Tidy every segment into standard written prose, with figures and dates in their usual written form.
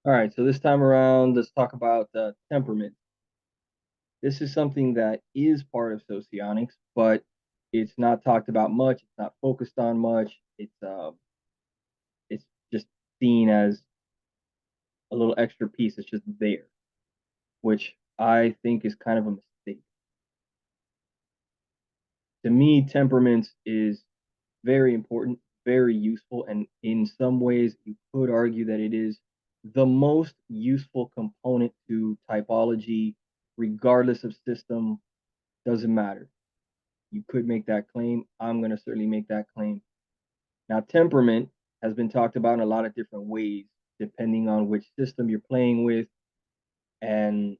All right, so this time around, let's talk about temperament. This is something that is part of socionics, but it's not talked about much. It's not focused on much. It's just seen as a little extra piece. It's just there, which I think is kind of a mistake. To me, temperament is very important, very useful, and in some ways, you could argue that it is the most useful component to typology, regardless of system. Doesn't matter. You could make that claim. I'm going to certainly make that claim. Now, temperament has been talked about in a lot of different ways, depending on which system you're playing with and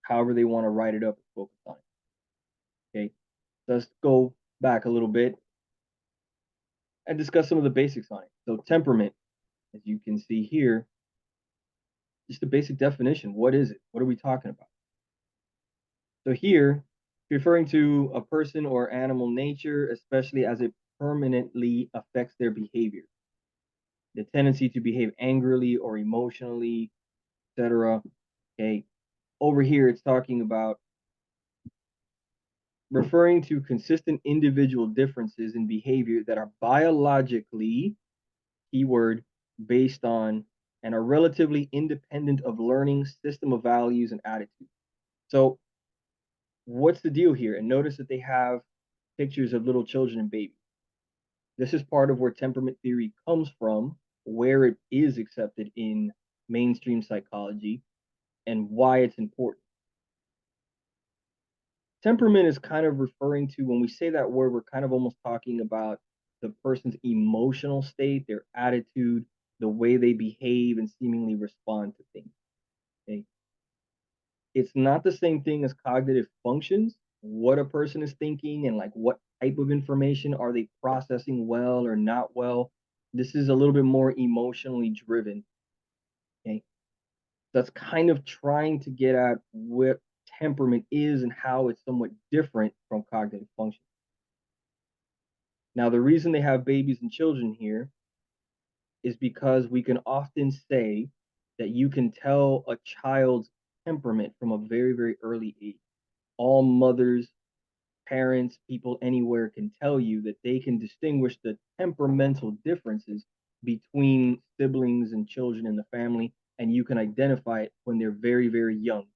however they want to write it up and focus on it. Okay, let's go back a little bit and discuss some of the basics on it. So, temperament, as you can see here, just a basic definition. What is it? What are we talking about? So, here, referring to a person or animal nature, especially as it permanently affects their behavior. The tendency to behave angrily or emotionally, etc. Okay. Over here, it's talking about referring to consistent individual differences in behavior that are biologically, keyword, based on and are relatively independent of learning system of values and attitudes. So, what's the deal here? And notice that they have pictures of little children and babies. This is part of where temperament theory comes from, where it is accepted in mainstream psychology, and why it's important. Temperament is kind of referring to, when we say that word, we're kind of almost talking about the person's emotional state, their attitude, the way they behave and seemingly respond to things. Okay. It's not the same thing as cognitive functions, what a person is thinking and like what type of information are they processing well or not well. This is a little bit more emotionally driven. Okay. That's kind of trying to get at what temperament is and how it's somewhat different from cognitive function. Now, the reason they have babies and children here is because we can often say that you can tell a child's temperament from a very, very early age. All mothers, parents, people anywhere can tell you that they can distinguish the temperamental differences between siblings and children in the family, and you can identify it when they're very, very young,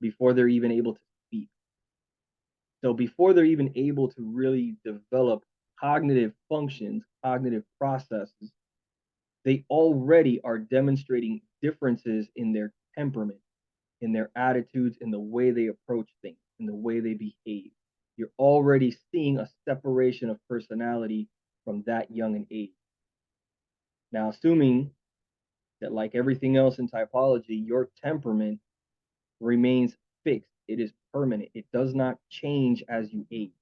before they're even able to speak. So before they're even able to really develop cognitive functions, cognitive processes, they already are demonstrating differences in their temperament, in their attitudes, in the way they approach things, in the way they behave. You're already seeing a separation of personality from that young an age. Now, assuming that, like everything else in typology, your temperament remains fixed, it is permanent, it does not change as you age.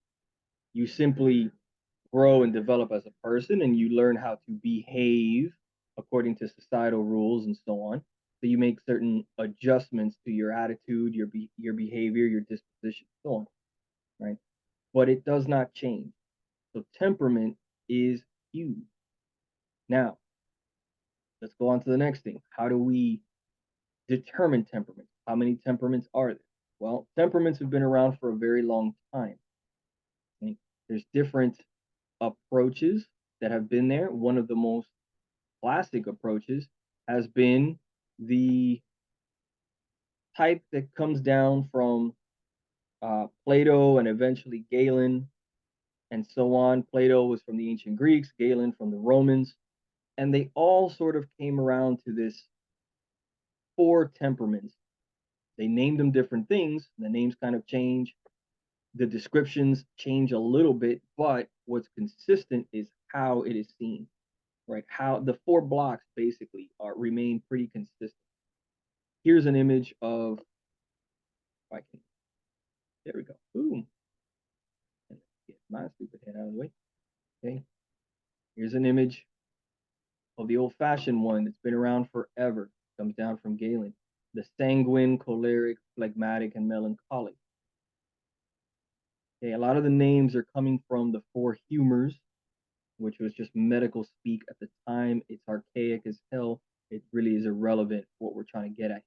You simply grow and develop as a person and you learn how to behave according to societal rules and so on. So you make certain adjustments to your attitude, your behavior, your disposition, so on, right? But it does not change. So temperament is huge. Now, let's go on to the next thing. How do we determine temperaments? How many temperaments are there? Well, temperaments have been around for a very long time. Okay? There's different approaches that have been there. One of the most classic approaches has been the type that comes down from Plato and eventually Galen and so on. Plato was from the ancient Greeks, Galen from the Romans, and they all sort of came around to this four temperaments. They named them different things. The names kind of change. The descriptions change a little bit, but what's consistent is how it is seen, right? How the four blocks basically remain pretty consistent. Here's an image of, if I can, there we go. Boom. Get my stupid head out of the way. Okay. Here's an image of the old fashioned one that's been around forever. Comes down from Galen. The sanguine, choleric, phlegmatic, and melancholic. Okay, a lot of the names are coming from the four humors, which was just medical speak at the time. It's archaic as hell. It really is irrelevant for what we're trying to get at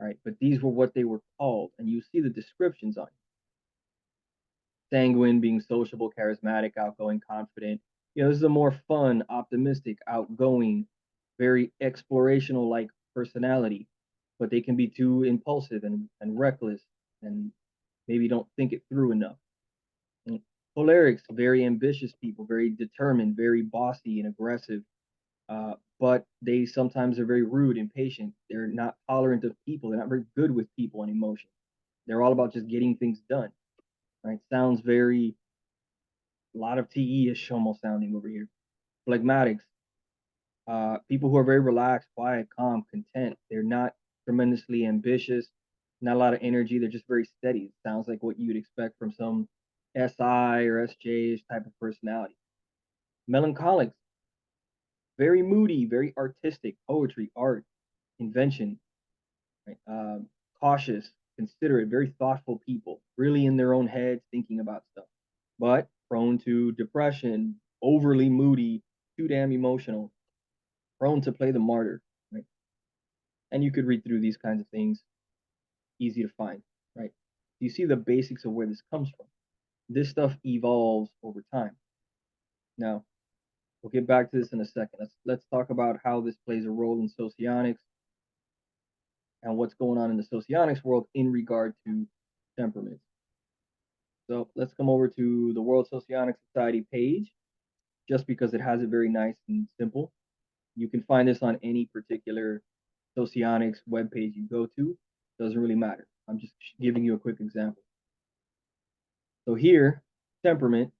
here, right? But these were what they were called, and you see the descriptions on it. Sanguine being sociable, charismatic, outgoing, confident. This is a more fun, optimistic, outgoing, very explorational like personality, but they can be too impulsive and reckless and maybe don't think it through enough. And cholerics, very ambitious people, very determined, very bossy and aggressive, but they sometimes are very rude, impatient. They're not tolerant of people. They're not very good with people and emotion. They're all about just getting things done. Right? Sounds very a lot of TE-ish almost sounding over here. Phlegmatics, people who are very relaxed, quiet, calm, content. They're not tremendously ambitious, not a lot of energy. They're just very steady. It sounds like what you'd expect from some SI or SJ type of personality. Melancholics, very moody, very artistic, poetry, art, invention, right? Cautious, considerate, very thoughtful people, really in their own heads, thinking about stuff, but prone to depression, overly moody, too damn emotional, prone to play the martyr, right? And you could read through these kinds of things, easy to find, right? You see the basics of where this comes from. This stuff evolves over time. Now, we'll get back to this in a second. Let's talk about how this plays a role in socionics and what's going on in the socionics world in regard to temperaments. So let's come over to the World Socionic Society page, just because it has it very nice and simple. You can find this on any particular Socionics webpage you go to. Doesn't really matter. I'm just giving you a quick example. So here, temperament,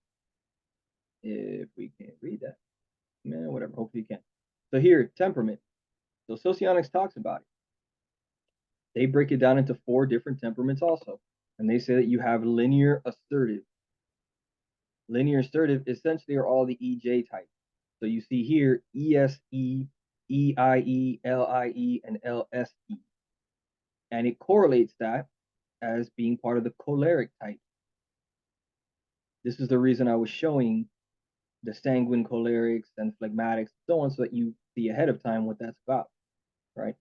if we can't read that, man, whatever, hopefully you can. So here, temperament. So Socionics talks about it. They break it down into 4 different temperaments also. And they say that you have linear assertive. Linear assertive essentially are all the EJ types. So you see here ESE, EIE, LIE, and LSE. And it correlates that as being part of the choleric type. This is the reason I was showing the sanguine cholerics and phlegmatics, so on, so that you see ahead of time what that's about, right?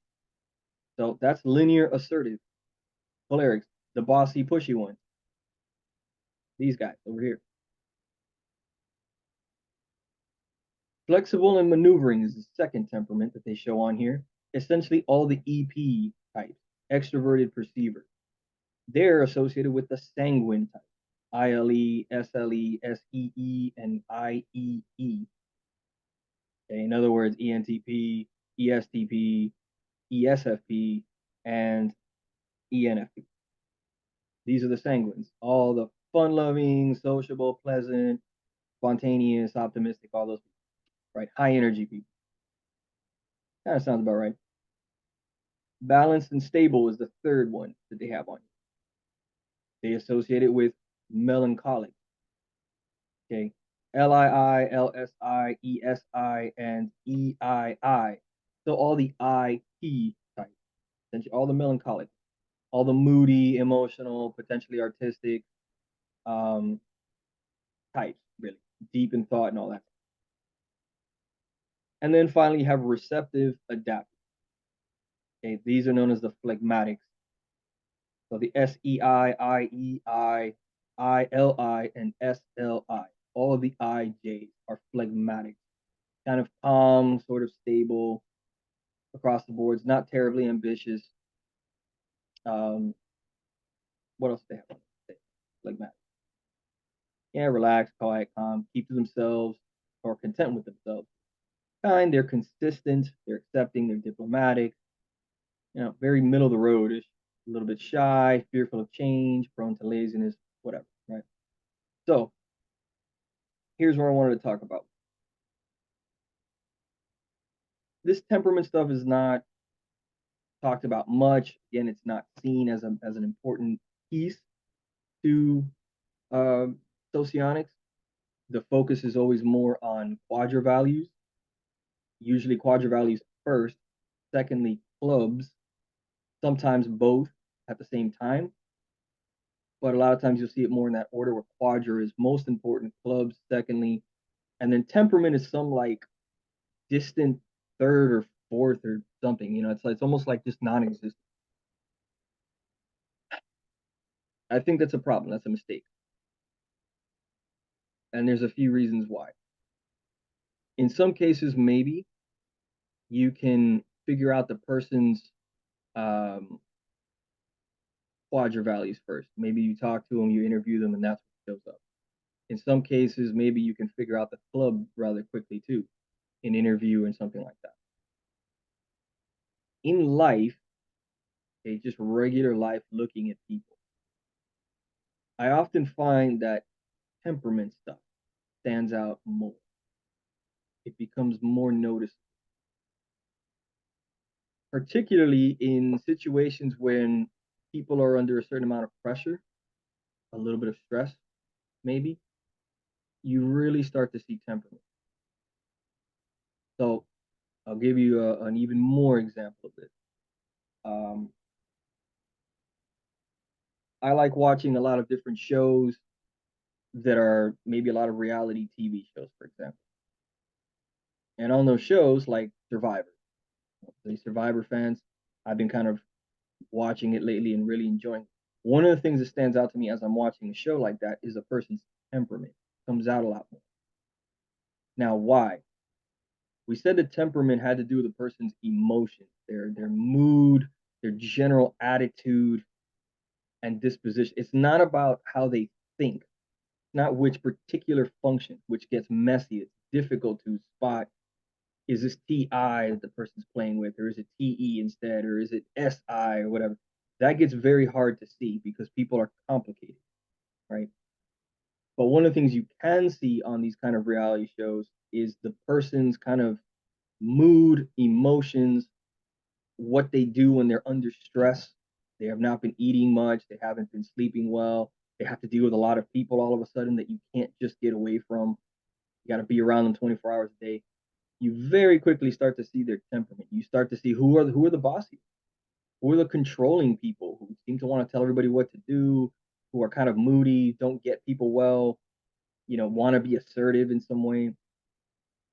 So that's linear assertive cholerics, the bossy, pushy ones. These guys over here. Flexible and maneuvering is the second temperament that they show on here. Essentially all the EP types, extroverted perceiver. They're associated with the sanguine type. ILE, SLE, SEE, and IEE. Okay, in other words, ENTP, ESTP, ESFP, and ENFP. These are the sanguines, all the fun-loving, sociable, pleasant, spontaneous, optimistic, all those people, right? High energy people. Kind of sounds about right. Balanced and stable is the third one that they have on here. They associate it with melancholic. Okay, LII, LSI, ESI, and EII. So all the IP types, essentially all the melancholic, all the moody, emotional, potentially artistic types, really deep in thought and all that. And then finally, you have receptive, adaptive. Okay, these are known as the phlegmatics. So the SEI, IEI, ILI, and SLI. All of the IJs are phlegmatic, kind of calm, sort of stable across the boards, not terribly ambitious. What else do they have? Phlegmatic. Yeah, relaxed, quiet, calm, keep to themselves, or content with themselves. Kind, they're consistent, they're accepting, they're diplomatic, very middle of the road-ish, a little bit shy, fearful of change, prone to laziness, whatever, right? So here's what I wanted to talk about. This temperament stuff is not talked about much. Again, it's not seen as an important piece to socionics. The focus is always more on quadra values, usually quadra values first, secondly, clubs, sometimes both at the same time. But a lot of times you'll see it more in that order where quadra is most important, clubs secondly, and then temperament is some like distant third or fourth or something. It's almost like just non-existent. I think that's a problem. That's a mistake. And there's a few reasons why. In some cases, maybe you can figure out the person's um, quadra values first. Maybe you talk to them, you interview them, and that's what shows up. In some cases, maybe you can figure out the club rather quickly too, in interview and something like that. In life, okay, just regular life, looking at people, I often find that temperament stuff stands out more. It becomes more noticeable, particularly in situations when people are under a certain amount of pressure, a little bit of stress, maybe. You really start to see temperament. So I'll give you an even more example of this. Um, I like watching a lot of different shows that are maybe a lot of reality TV shows, for example. And on those shows, like Survivor, the Survivor fans, I've been kind of watching it lately and really enjoying it. One of the things that stands out to me as I'm watching a show like that is a person's temperament. It comes out a lot more. Now, why? We said the temperament had to do with the person's emotions, their mood, their general attitude and disposition. It's not about how they think, not which particular function, which gets messy. It's difficult to spot. Is this TI that the person's playing with, or is it TE instead, or is it SI or whatever? That gets very hard to see because people are complicated, right? But one of the things you can see on these kind of reality shows is the person's kind of mood, emotions, what they do when they're under stress. They have not been eating much, they haven't been sleeping well, they have to deal with a lot of people all of a sudden that you can't just get away from. You got to be around them 24 hours a day. You very quickly start to see their temperament. You start to see who are the bosses, who are the controlling people who seem to want to tell everybody what to do, who are kind of moody, don't get people well, want to be assertive in some way.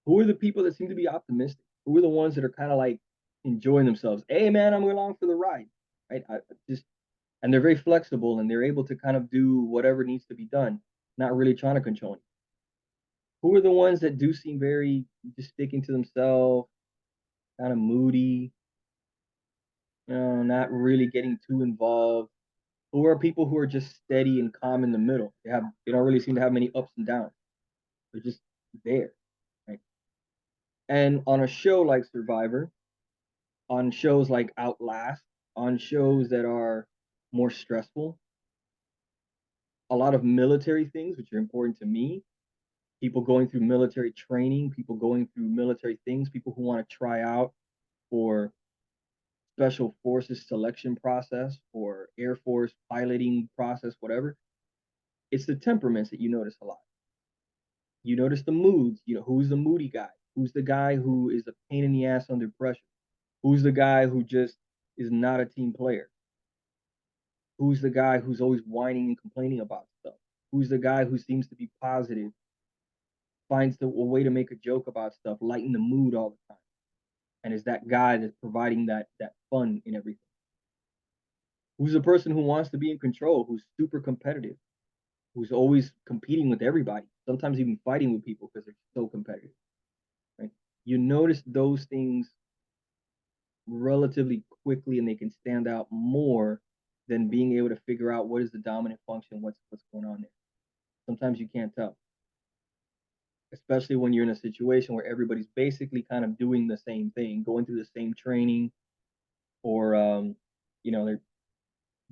Who are the people that seem to be optimistic? Who are the ones that are kind of like enjoying themselves? Hey man, I'm along for the ride, right? And they're very flexible and they're able to kind of do whatever needs to be done, not really trying to control. Who are the ones that do seem very just sticking to themselves, kind of moody, not really getting too involved? Who are people who are just steady and calm in the middle? They don't really seem to have many ups and downs. They're just there, right? And on a show like Survivor, on shows like Outlast, on shows that are more stressful, a lot of military things, which are important to me, people going through military training, people going through military things, people who want to try out for special forces selection process or Air Force piloting process, whatever. It's the temperaments that you notice a lot. You notice the moods, who's the moody guy? Who's the guy who is a pain in the ass under pressure? Who's the guy who just is not a team player? Who's the guy who's always whining and complaining about stuff? Who's the guy who seems to be positive, finds a way to make a joke about stuff, lighten the mood all the time, and is that guy that's providing that fun in everything? Who's the person who wants to be in control, who's super competitive, who's always competing with everybody, sometimes even fighting with people because they're so competitive, right? You notice those things relatively quickly and they can stand out more than being able to figure out what is the dominant function, what's going on there. Sometimes you can't tell, especially when you're in a situation where everybody's basically kind of doing the same thing, going through the same training, or they're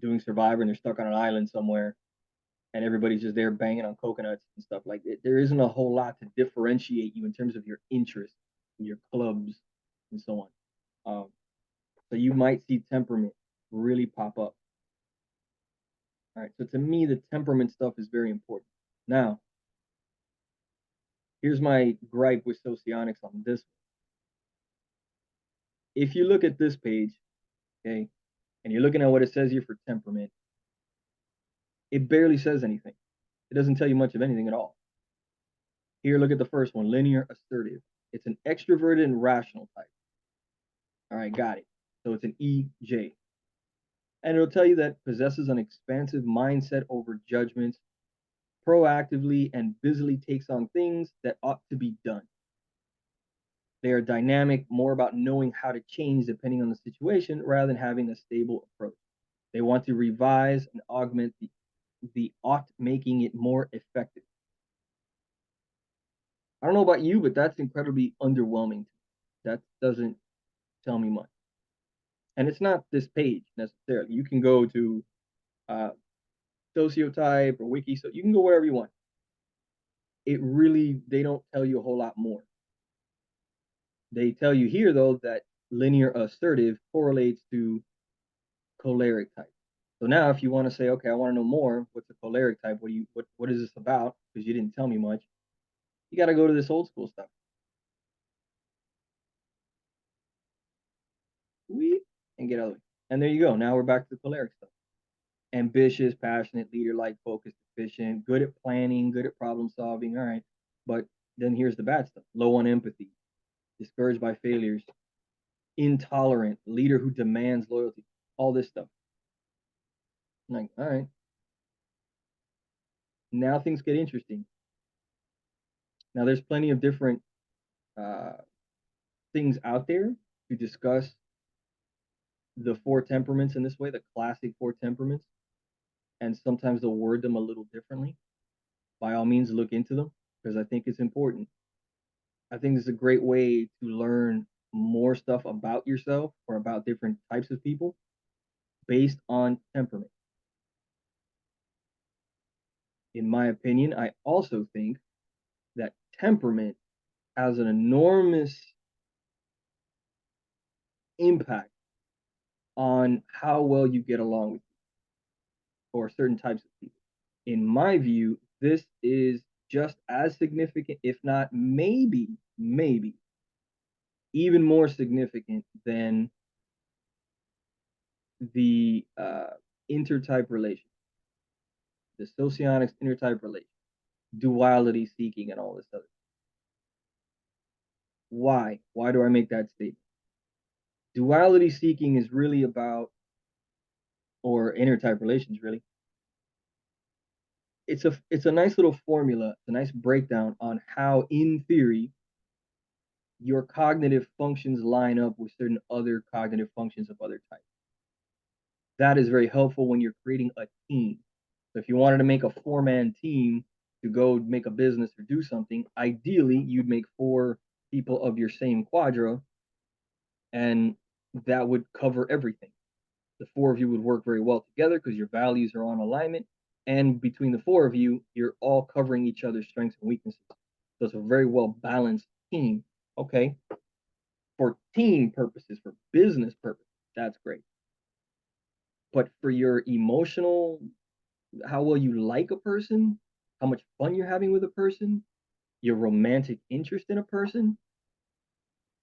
doing Survivor and they're stuck on an island somewhere, and everybody's just there banging on coconuts and stuff like that. There isn't a whole lot to differentiate you in terms of your interests, your clubs, and so on. So you might see temperament really pop up. All right. So to me, the temperament stuff is very important. Now, here's my gripe with Socionics on this. If you look at this page, okay, and you're looking at what it says here for temperament, it barely says anything. It doesn't tell you much of anything at all. Here, look at the first one, linear assertive. It's an extroverted and rational type. All right, got it. So it's an EJ. And it'll tell you that possesses an expansive mindset over judgments, proactively and busily takes on things that ought to be done. They are dynamic, more about knowing how to change depending on the situation rather than having a stable approach. They want to revise and augment the ought, making it more effective. I don't know about you, but that's incredibly underwhelming. That doesn't tell me much. And it's not this page necessarily. You can go to uh, Sociotype or Wiki, so you can go wherever you want. It really, they don't tell you a whole lot more. They tell you here, though, that linear assertive correlates to choleric type. So now if you want to say, okay, I want to know more, what's a choleric type? What is this about? Because you didn't tell me much. You got to go to this old school stuff. And get out of the way. And there you go. Now we're back to the choleric stuff. Ambitious, passionate, leader-like, focused, efficient, good at planning, good at problem solving. All right. But then here's the bad stuff. Low on empathy, discouraged by failures, intolerant, leader who demands loyalty, all this stuff. I'm like, all right. Now things get interesting. Now there's plenty of different uh, things out there to discuss the four temperaments in this way, the classic four temperaments, and sometimes they'll word them a little differently. By all means, look into them because I think it's important. I think it's a great way to learn more stuff about yourself or about different types of people based on temperament. In my opinion, I also think that temperament has an enormous impact on how well you get along with people or certain types of people. In my view, this is just as significant, if not maybe even more significant than the intertype relation, the socionics intertype relation, duality seeking, and all this other. Why? Why do I make that statement? Duality seeking is really about, or intertype relations really. It's a nice little formula, it's a nice breakdown on how, in theory, your cognitive functions line up with certain other cognitive functions of other types. That is very helpful when you're creating a team. So if you wanted to make a 4-man team to go make a business or do something, ideally you'd make 4 people of your same quadra, and that would cover everything. The 4 of you would work very well together because your values are on alignment, and between the 4 of you, you're all covering each other's strengths and weaknesses. So it's a very well balanced team. Okay, for team purposes, for business purposes, that's great. But for your emotional, how well you like a person, how much fun you're having with a person, your romantic interest in a person,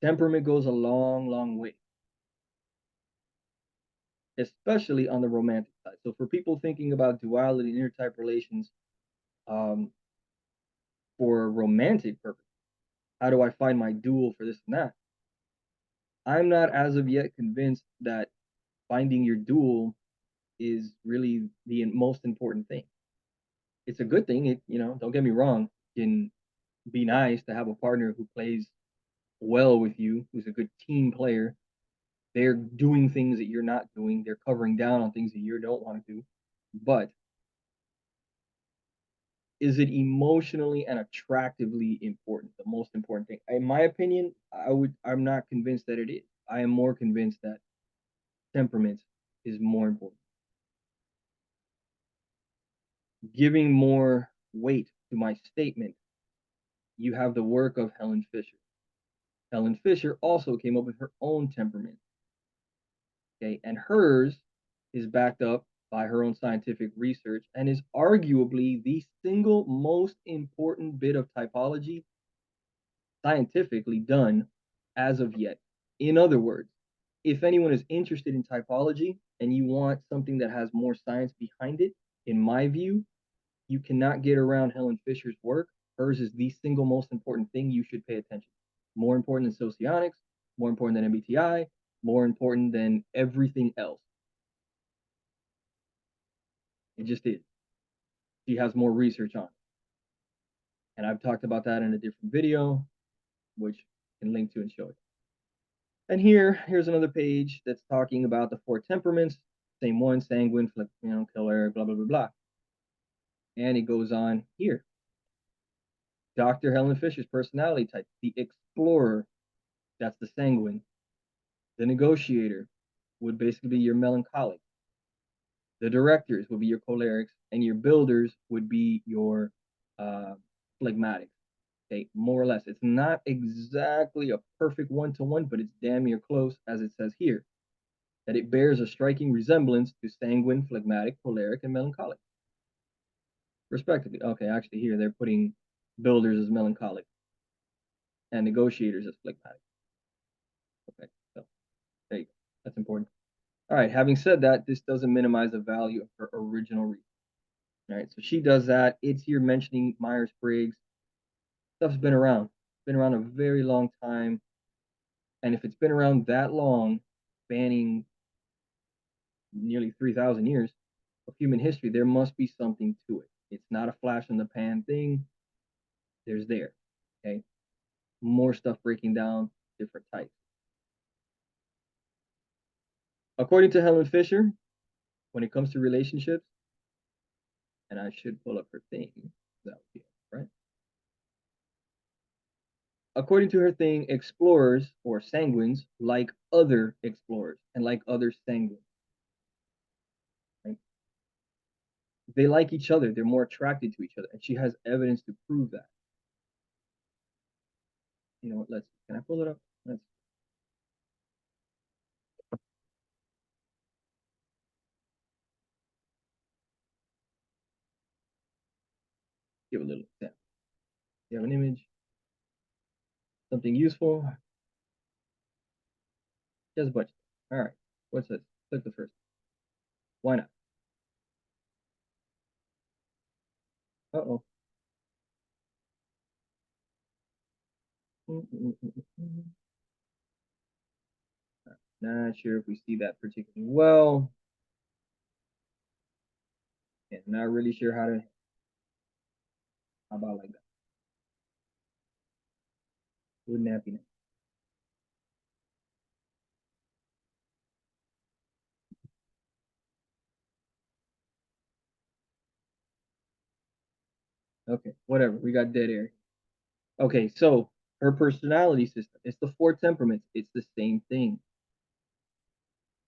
temperament goes a long way, especially on the romantic side. So for people thinking about duality and intertype relations um, for romantic purpose, how do I find my dual for this and that? I'm not as of yet convinced that finding your dual is really the most important thing. It's a good thing. Don't get me wrong. It can be nice to have a partner who plays well with you, who's a good team player. They're doing things that you're not doing. They're covering down on things that you don't want to do. But is it emotionally and attractively important? The most important thing, in my opinion, I'm not convinced that it is. I am more convinced that temperament is more important. Giving more weight to my statement, you have the work of Helen Fisher. Helen Fisher also came up with her own temperament. Okay, and hers is backed up by her own scientific research and is arguably the single most important bit of typology scientifically done as of yet. In other words, if anyone is interested in typology and you want something that has more science behind it, in my view, you cannot get around Helen Fisher's work. Hers is the single most important thing you should pay attention to. More important than socionics, more important than MBTI, more important than everything else. It just is. She has more research on it. And I've talked about that in a different video, which I can link to and show you. And here's another page that's talking about the 4 temperaments. Same one, sanguine, killer, blah, blah, blah, blah. And it goes on here. Dr. Helen Fisher's personality type, the explorer, that's the sanguine. The negotiator would basically be your melancholic. The directors would be your cholerics, and your builders would be your phlegmatics. Okay, more or less. It's not exactly a perfect one-to-one, but it's damn near close, as it says here, that it bears a striking resemblance to sanguine, phlegmatic, choleric, and melancholic, respectively. Okay, actually here they're putting builders as melancholic and negotiators as phlegmatic. Okay, so there you go. That's important. All right, having said that, this doesn't minimize the value of her original research. All right, so she does that. It's here mentioning Myers-Briggs. Stuff's been around a very long time. And if it's been around that long, spanning nearly 3,000 years of human history, there must be something to it. It's not a flash in the pan thing. There's there. Okay. More stuff breaking down different types. According to Helen Fisher, when it comes to relationships, and I should pull up her thing, that would be right. According to her thing, explorers or sanguines like other explorers and like other sanguines. Right? They like each other. They're more attracted to each other. And she has evidence to prove that. You know what? Can I pull it up? Let's give a little example. You have an image, something useful. Just a bunch. All right. What's this? Click the first. Why not? Uh-oh. Not sure if we see that particularly well. And not really sure how about like that? Wouldn't that be nice? Okay, whatever. We got dead air. Okay, so her personality system. It's the 4 temperaments. It's the same thing.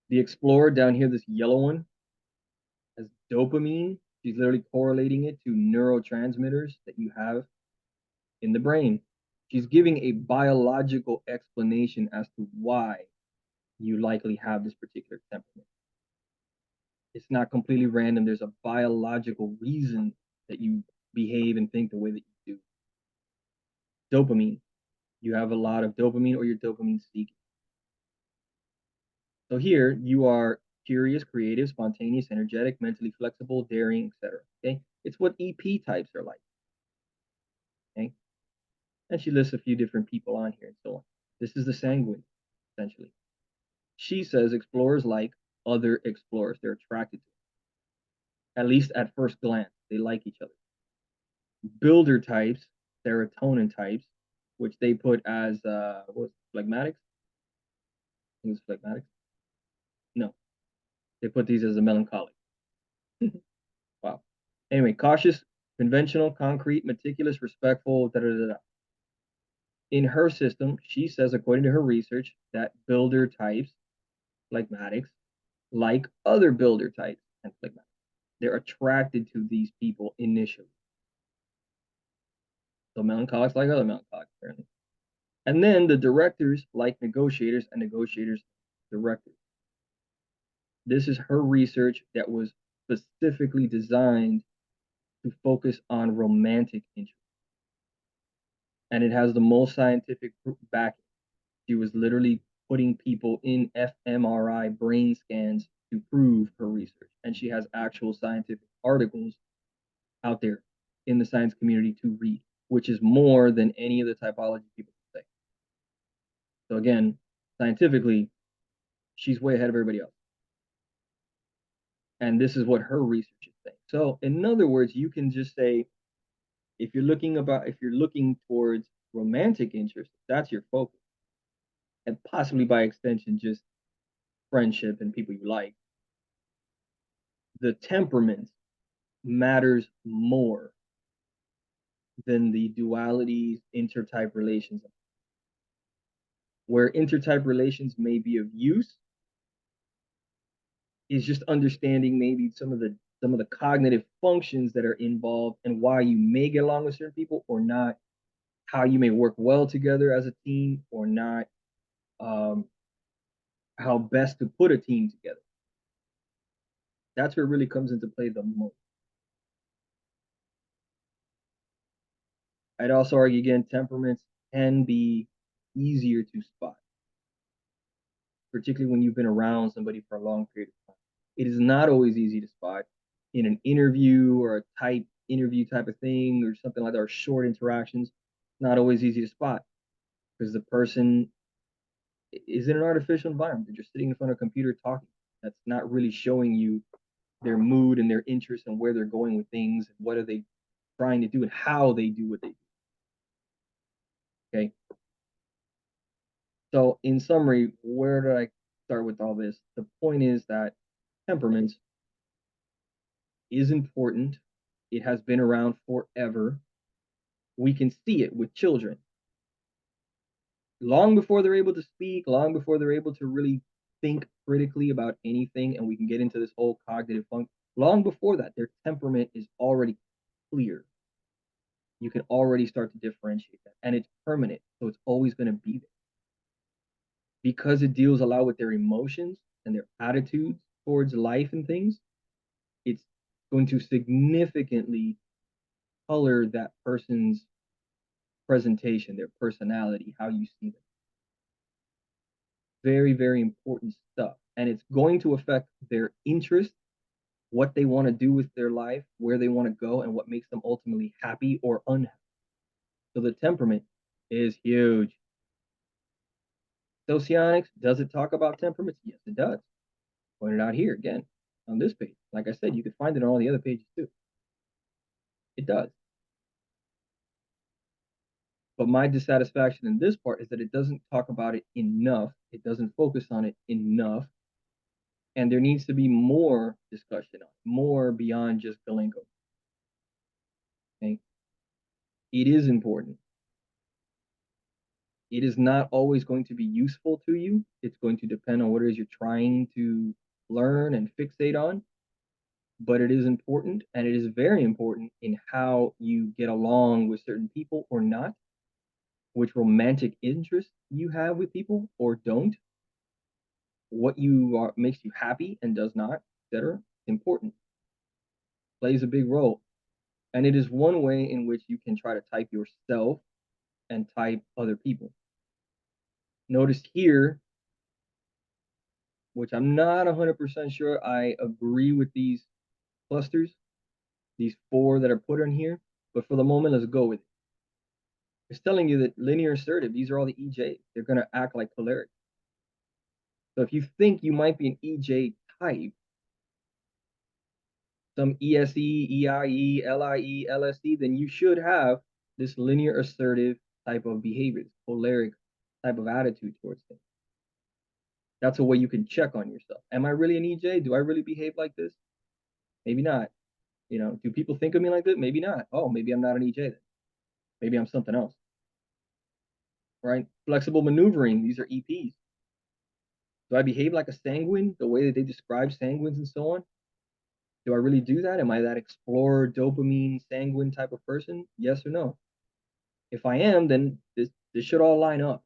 The explorer down here, this yellow one, has dopamine. She's literally correlating it to neurotransmitters that you have in the brain. She's giving a biological explanation as to why you likely have this particular temperament. It's not completely random. There's a biological reason that you behave and think the way that you do. Dopamine. You have a lot of dopamine or you're dopamine seeking. So here you are curious, creative, spontaneous, energetic, mentally flexible, daring, etc. Okay, it's what EP types are like. Okay, and she lists a few different people on here and so on. This is the sanguine, essentially. She says explorers like other explorers. They're attracted to it. At least at first glance, they like each other. Builder types, serotonin types, which they put as what's phlegmatics? I think it's phlegmatics. No, they put these as a melancholic. Wow. Anyway, cautious, conventional, concrete, meticulous, respectful, da da da da. In her system, she says, according to her research, that builder types, phlegmatics, like other builder types and phlegmatics. They're attracted to these people initially. So melancholics like other melancholics, apparently. And then the directors like negotiators and negotiators directors. This is her research that was specifically designed to focus on romantic interest. And it has the most scientific backing. She was literally putting people in fMRI brain scans to prove her research. And she has actual scientific articles out there in the science community to read, which is more than any of the typology people say. So again, scientifically, She's way ahead of everybody else. And this is what her research is saying. So in other words, you can just say, if you're looking towards romantic interest, that's your focus, and possibly by extension, just friendship and people you like, the temperament matters more than the dualities, intertype relations. Where intertype relations may be of use is just understanding maybe some of the cognitive functions that are involved and why you may get along with certain people or not, how you may work well together as a team or not, um, how best to put a team together. That's where it really comes into play the most. I'd also argue again, temperaments can be easier to spot, particularly when you've been around somebody for a long period of time. It is not always easy to spot in an interview or a type interview type of thing or something like that, or short interactions. Not always easy to spot because the person is in an artificial environment. They're just sitting in front of a computer talking. That's not really showing you their mood and their interest and where they're going with things and what are they trying to do and how they do what they do. Okay. So in summary, where did I start with all this? The point is that temperament is important. It has been around forever. We can see it with children. Long before they're able to speak, long before they're able to really think critically about anything, and we can get into this whole cognitive function. Long before that, their temperament is already clear. You can already start to differentiate that, and it's permanent, so it's always going to be there because it deals a lot with their emotions and their attitudes towards life and things. It's going to significantly color that person's presentation, their personality, how you see them. Very, very important stuff. And it's going to affect their interest, what they want to do with their life, where they want to go, and what makes them ultimately happy or unhappy. So the temperament is huge. Socionics, does it talk about temperaments? Yes, it does. Pointed out here again on this page. Like I said, you can find it on all the other pages too. It does. But my dissatisfaction in this part is that it doesn't talk about it enough. It doesn't focus on it enough. And there needs to be more discussion on it, more beyond just Galenko. Okay? It is important. It is not always going to be useful to you. It's going to depend on what it is you're trying to learn and fixate on. But it is important, and it is very important in how you get along with certain people or not, which romantic interest you have with people or don't, what you are makes you happy and does not, etc. Important. Plays a big role. And it is one way in which you can try to type yourself and type other people. Notice here, which I'm not 100% sure I agree with these clusters, these four that are put in here, but for the moment, let's go with it. It's telling you that linear assertive, these are all the EJs. They're going to act like polaric. So if you think you might be an EJ type, some ESE, EIE, LIE, LSE, then you should have this linear assertive type of behavior, this polaric type of attitude towards things. That's a way you can check on yourself. Am I really an EJ? Do I really behave like this? Maybe not. You know, do people think of me like this? Maybe not. Oh, maybe I'm not an EJ then. Maybe I'm something else. Right? Flexible maneuvering, these are EPs. Do I behave like a sanguine, the way that they describe sanguines and so on? Do I really do that? Am I that explorer, dopamine, sanguine type of person? Yes or no? If I am, then this should all line up,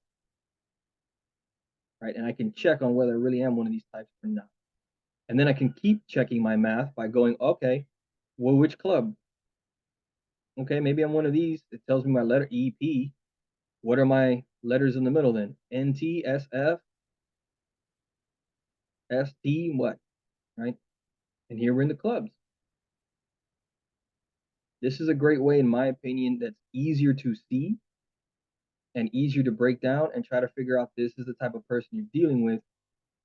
right? And I can check on whether I really am one of these types or not. And then I can keep checking my math by going, okay, well, which club? Okay, maybe I'm one of these. It tells me my letter EP. What are my letters in the middle then? NT, SF, ST, what? Right? And here we're in the clubs. This is a great way, in my opinion, that's easier to see and easier to break down and try to figure out this is the type of person you're dealing with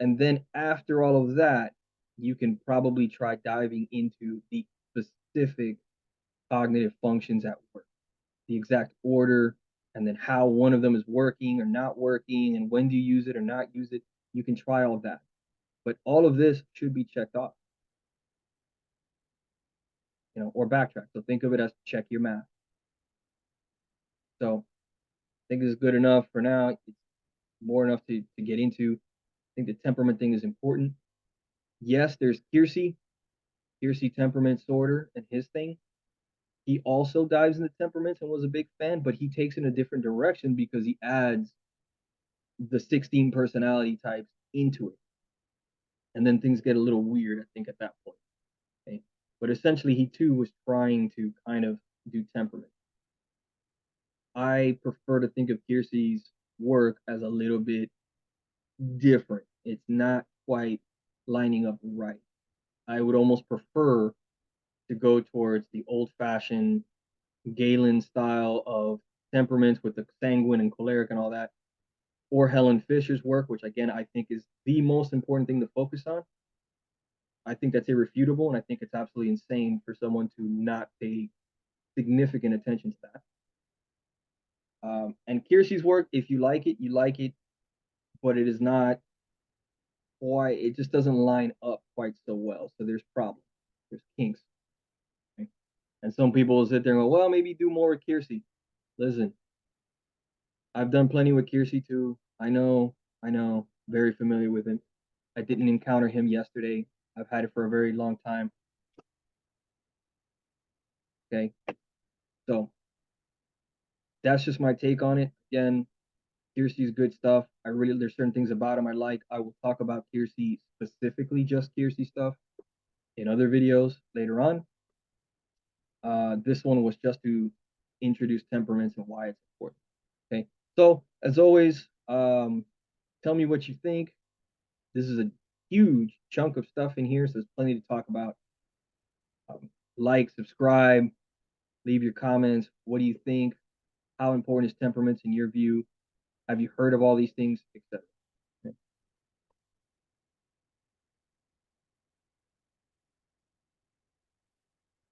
And then after all of that, you can probably try diving into the specific cognitive functions at work, the exact order, and then how one of them is working or not working, and when do you use it or not use it. You can try all of that. But all of this should be checked off, or backtrack. So think of it as check your math. So I think this is good enough for now. It's more enough to get into. I think the temperament thing is important. Yes, there's Keirsey temperament sorter and his thing. He also dives into temperaments and was a big fan, but he takes in a different direction because he adds the 16 personality types into it. And then things get a little weird, I think, at that point. Okay? But essentially, he too was trying to kind of do temperament. I prefer to think of Keirsey's work as a little bit different. It's not quite lining up right. I would almost prefer to go towards the old-fashioned Galen style of temperaments with the sanguine and choleric and all that, or Helen Fisher's work, which again I think is the most important thing to focus on. I think that's irrefutable, and I think it's absolutely insane for someone to not pay significant attention to that. And Keirsey's work, if you like it, you like it, but it is not quite. It just doesn't line up quite so well. So there's problems. There's kinks. Okay? And some people will sit there and go, "Well, maybe do more with Keirsey." Listen, I've done plenty with Keirsey too. I know, very familiar with him. I didn't encounter him yesterday. I've had it for a very long time. Okay, so that's just my take on it. Again, Keirsey's good stuff. There's certain things about him I like. I will talk about Keirsey specifically, just Keirsey stuff, in other videos later on. This one was just to introduce temperaments and why it's important. Okay, so as always, tell me what you think. This is a huge chunk of stuff in here, so there's plenty to talk about. Like, subscribe, leave your comments. What do you think? How important is temperaments in your view? Have you heard of all these things, etc.?